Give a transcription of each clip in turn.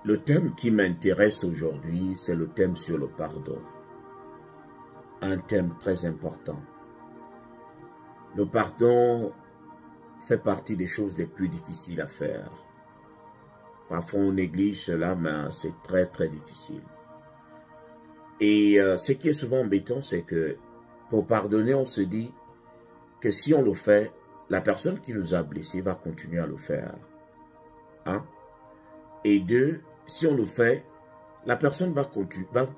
Le thème qui m'intéresse aujourd'hui, c'est le thème sur le pardon. Un thème très important. Le pardon fait partie des choses les plus difficiles à faire. Parfois on néglige cela, mais c'est très très difficile. Et ce qui est souvent embêtant, c'est que pour pardonner, on se dit que si on le fait, la personne qui nous a blessés va continuer à le faire. Un. Et deux, si on le fait, la personne va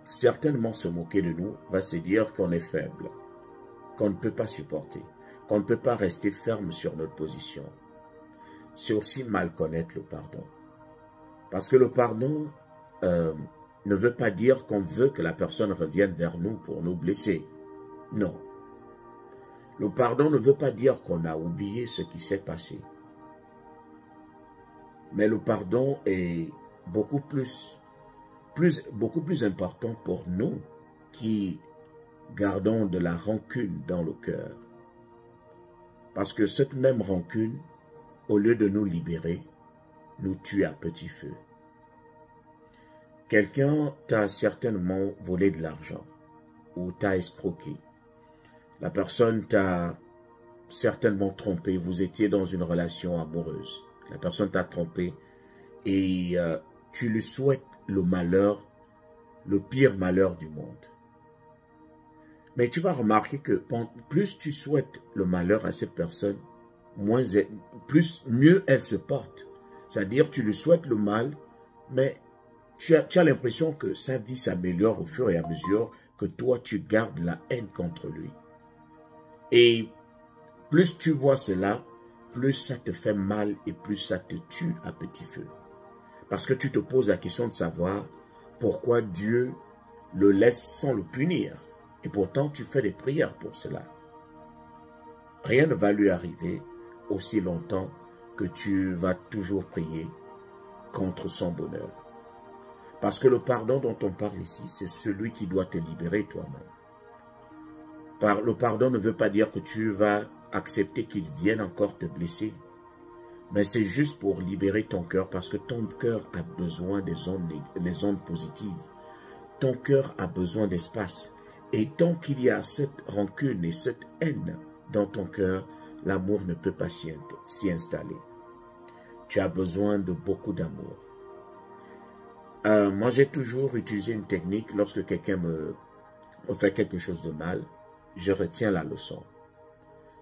certainement se moquer de nous, va se dire qu'on est faible, qu'on ne peut pas supporter, qu'on ne peut pas rester ferme sur notre position. C'est aussi mal connaître le pardon. Parce que le pardon ne veut pas dire qu'on veut que la personne revienne vers nous pour nous blesser. Non. Le pardon ne veut pas dire qu'on a oublié ce qui s'est passé. Mais le pardon est beaucoup plus important pour nous qui gardons de la rancune dans le cœur. Parce que cette même rancune, au lieu de nous libérer, nous tue à petit feu. Quelqu'un t'a certainement volé de l'argent ou t'a escroqué. La personne t'a certainement trompé. Vous étiez dans une relation amoureuse. La personne t'a trompé et tu lui souhaites le malheur, le pire malheur du monde. Mais tu vas remarquer que plus tu souhaites le malheur à cette personne, mieux elle se porte. C'est-à-dire tu lui souhaites le mal, mais tu as l'impression que sa vie s'améliore au fur et à mesure que toi tu gardes la haine contre lui. Et plus tu vois cela, plus ça te fait mal et plus ça te tue à petit feu. Parce que tu te poses la question de savoir pourquoi Dieu le laisse sans le punir. Et pourtant, tu fais des prières pour cela. Rien ne va lui arriver aussi longtemps que tu vas toujours prier contre son bonheur. Parce que le pardon dont on parle ici, c'est celui qui doit te libérer toi-même. Le pardon ne veut pas dire que tu vas accepter qu'il vienne encore te blesser. Mais c'est juste pour libérer ton cœur parce que ton cœur a besoin des ondes positives. Ton cœur a besoin d'espace. Et tant qu'il y a cette rancune et cette haine dans ton cœur, l'amour ne peut pas s'y installer. Tu as besoin de beaucoup d'amour. Moi, j'ai toujours utilisé une technique lorsque quelqu'un me fait quelque chose de mal, je retiens la leçon.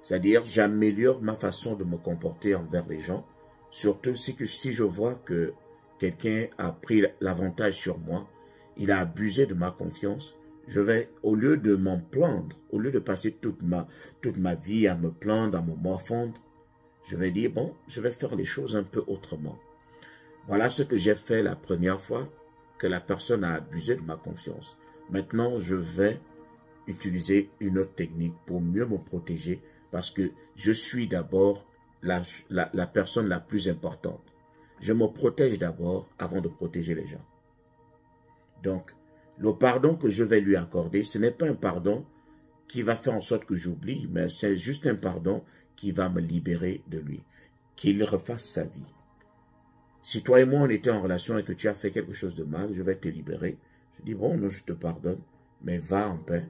C'est-à-dire, j'améliore ma façon de me comporter envers les gens, surtout si je vois que quelqu'un a pris l'avantage sur moi, il a abusé de ma confiance, je vais, au lieu de m'en plaindre, au lieu de passer toute ma vie à me plaindre, à me morfondre, je vais dire, bon, je vais faire les choses un peu autrement. Voilà ce que j'ai fait la première fois que la personne a abusé de ma confiance. Maintenant, je vais utiliser une autre technique pour mieux me protéger parce que je suis d'abord la personne la plus importante. Je me protège d'abord avant de protéger les gens. Donc, le pardon que je vais lui accorder, ce n'est pas un pardon qui va faire en sorte que j'oublie, mais c'est juste un pardon qui va me libérer de lui, qu'il refasse sa vie. Si toi et moi, on était en relation et que tu as fait quelque chose de mal, je vais te libérer. Je dis, bon, non, je te pardonne, mais va en paix.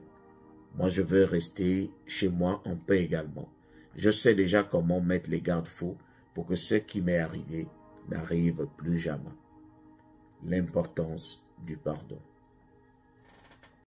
Moi, je veux rester chez moi en paix également. Je sais déjà comment mettre les garde-fous pour que ce qui m'est arrivé n'arrive plus jamais. L'importance du pardon.